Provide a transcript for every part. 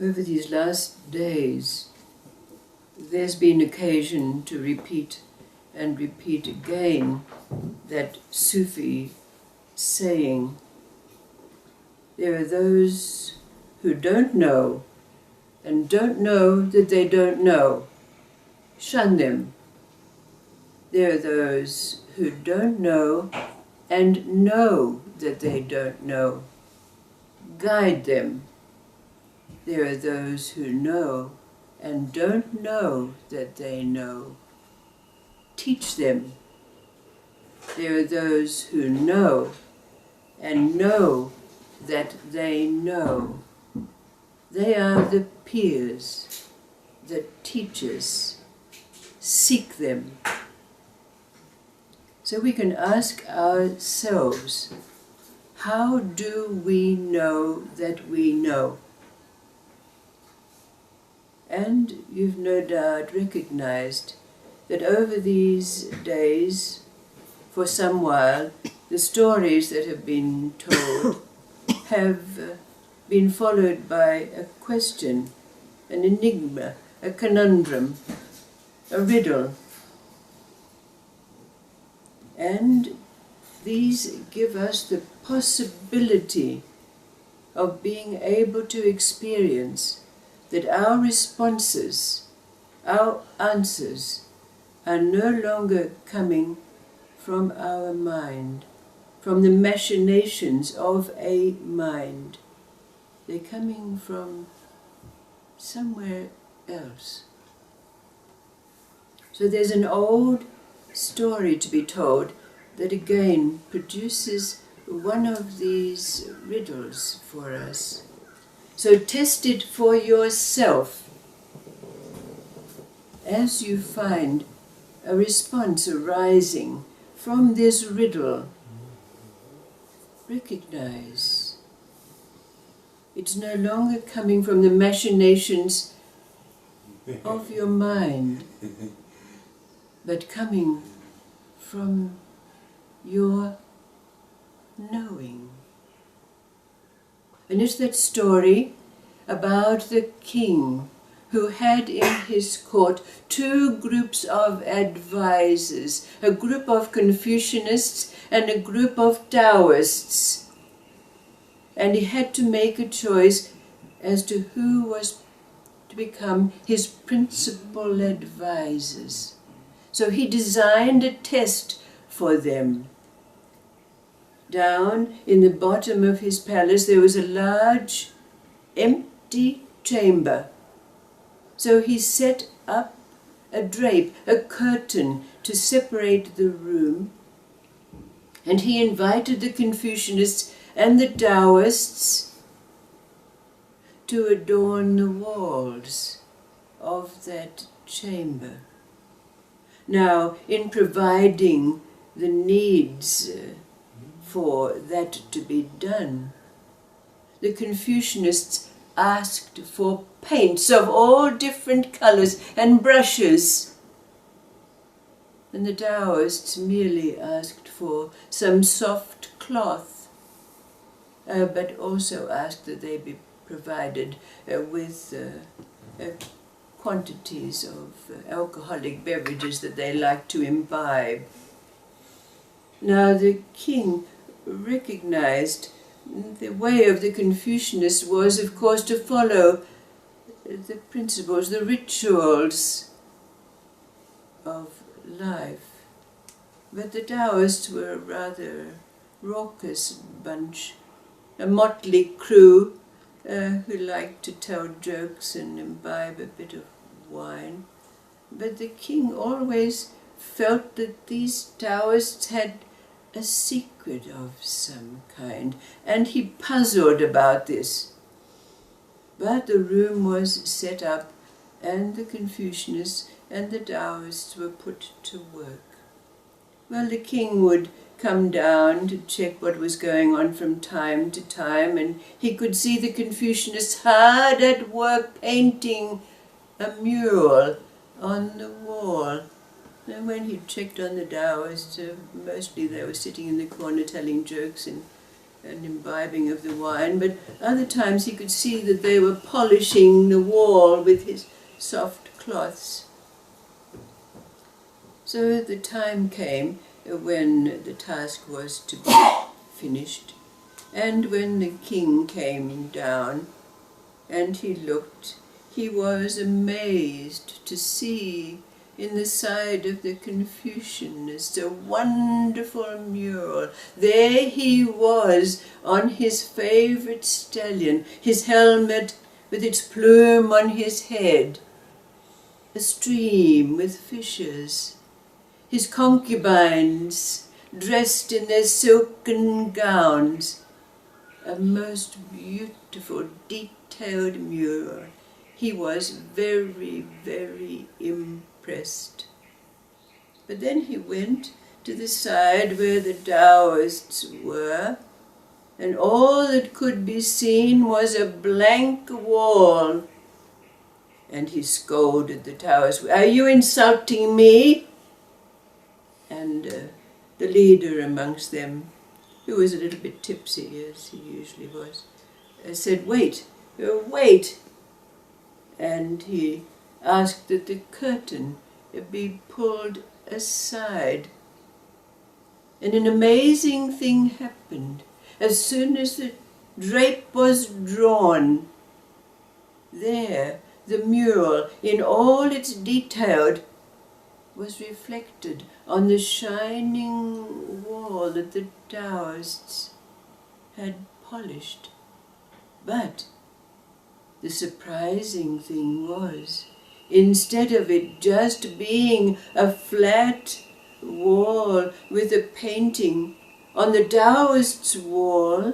Over these last days, there's been occasion to repeat and repeat again that Sufi saying, there are those who don't know and don't know that they don't know. Shun them. There are those who don't know and know that they don't know. Guide them. There are those who know and don't know that they know. Teach them. There are those who know and know that they know. They are the peers, the teachers. Seek them. So we can ask ourselves, how do we know that we know? And you've no doubt recognized that over these days, for some while, the stories that have been told have been followed by a question, an enigma, a conundrum, a riddle. And these give us the possibility of being able to experience that our responses, our answers, are no longer coming from our mind, from the machinations of a mind. They're coming from somewhere else. So there's an old story to be told that again produces one of these riddles for us. So test it for yourself. As you find a response arising from this riddle, recognize it's no longer coming from the machinations of your mind, but coming from your knowing. And it's that story about the king who had in his court two groups of advisors, a group of Confucianists and a group of Taoists. And he had to make a choice as to who was to become his principal advisors. So he designed a test for them. Down in the bottom of his palace there was a large, empty chamber. So he set up a drape, a curtain, to separate the room. And he invited the Confucianists and the Taoists to adorn the walls of that chamber. Now, in providing the needs for that to be done, the Confucianists asked for paints of all different colors and brushes, and the Taoists merely asked for some soft cloth, but also asked that they be provided with quantities of alcoholic beverages that they liked to imbibe. Now the king recognized the way of the Confucianists was, of course, to follow the principles, the rituals of life. But the Taoists were a rather raucous bunch, a motley crew who liked to tell jokes and imbibe a bit of wine. But the king always felt that these Taoists had a secret of some kind, and he puzzled about this. But the room was set up, and the Confucianists and the Taoists were put to work. Well, the king would come down to check what was going on from time to time, and he could see the Confucianists hard at work painting a mural on the wall. And when he checked on the Taoists, mostly they were sitting in the corner telling jokes and and imbibing of the wine, but other times he could see that they were polishing the wall with his soft cloths. So the time came when the task was to be finished, and when the king came down and he looked, he was amazed to see in the side of the Confucianists a wonderful mural. There he was on his favourite stallion, his helmet with its plume on his head, a stream with fishes, his concubines dressed in their silken gowns, a most beautiful, detailed mural. He was very, very impressed. But then he went to the side where the Taoists were, and all that could be seen was a blank wall. And he scolded the Taoists, "Are you insulting me?" And the leader amongst them, who was a little bit tipsy, as he usually was, said, "Wait, wait." And he asked that the curtain be pulled aside. And an amazing thing happened. As soon as the drape was drawn, there the mural, in all its detail, was reflected on the shining wall that the Taoists had polished. But the surprising thing was, instead of it just being a flat wall with a painting, on the Taoist's wall,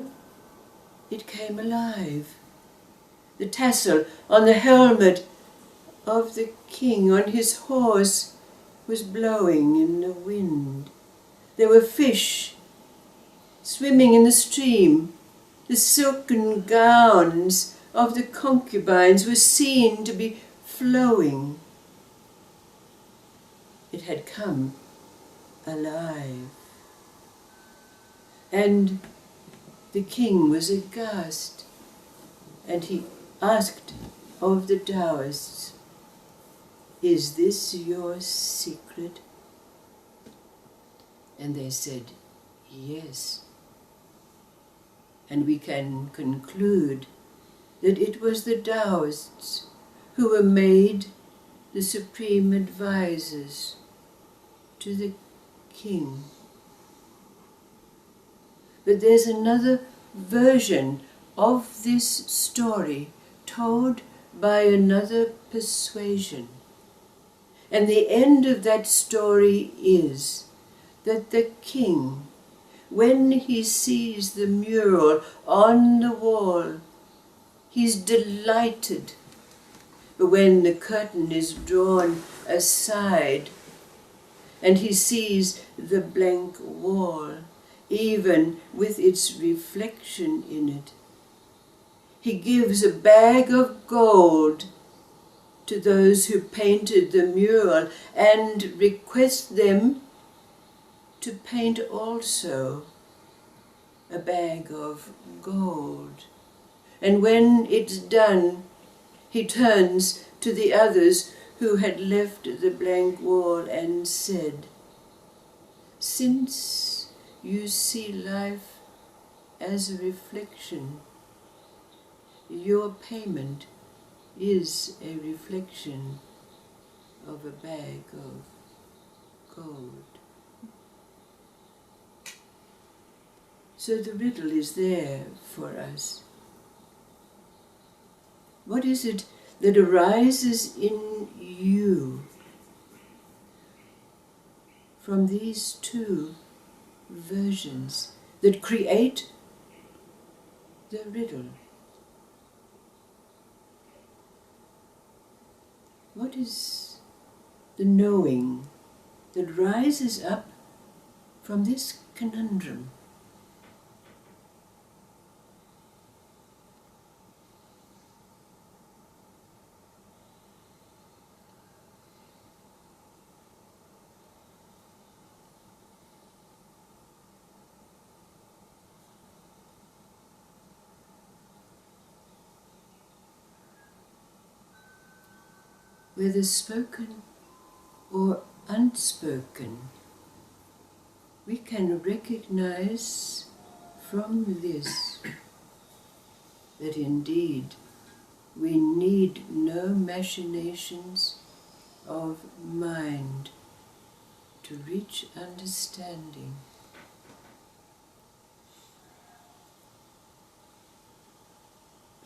it came alive. The tassel on the helmet of the king on his horse was blowing in the wind. There were fish swimming in the stream. The silken gowns of the concubines were seen to be flowing. It had come alive. And the king was aghast, and he asked of the Taoists, "Is this your secret?" And they said, "Yes." And we can conclude that it was the Taoists who were made the supreme advisors to the king. But there's another version of this story told by another persuasion. And the end of that story is that the king, when he sees the mural on the wall, he's delighted. But when the curtain is drawn aside and he sees the blank wall, even with its reflection in it, he gives a bag of gold to those who painted the mural and requests them to paint also a bag of gold. And when it's done, he turns to the others who had left the blank wall and said, "Since you see life as a reflection, your payment is a reflection of a bag of gold." So the riddle is there for us. What is it that arises in you from these two versions that create the riddle? What is the knowing that rises up from this conundrum? whether spoken or unspoken, we can recognize from this that indeed we need no machinations of mind to reach understanding.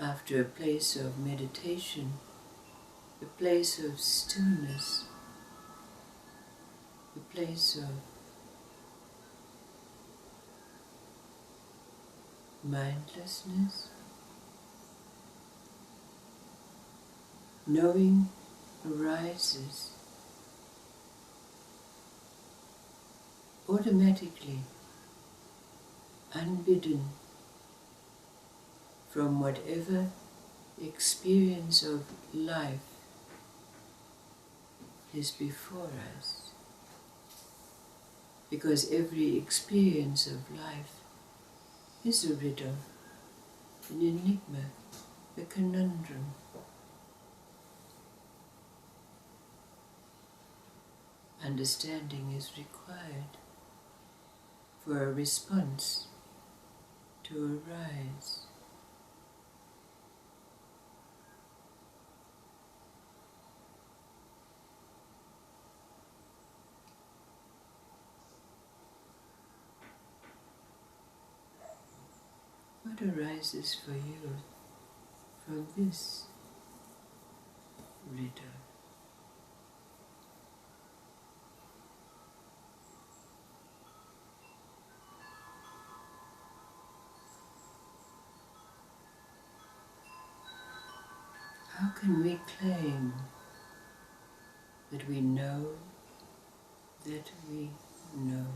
After a place of meditation, a place of stillness, a place of mindlessness, knowing arises automatically, unbidden, from whatever experience of life is before us. Because every experience of life is a riddle, an enigma, a conundrum. Understanding is required for a response to arise. What arises for you from this riddle? How can we claim that we know that we know?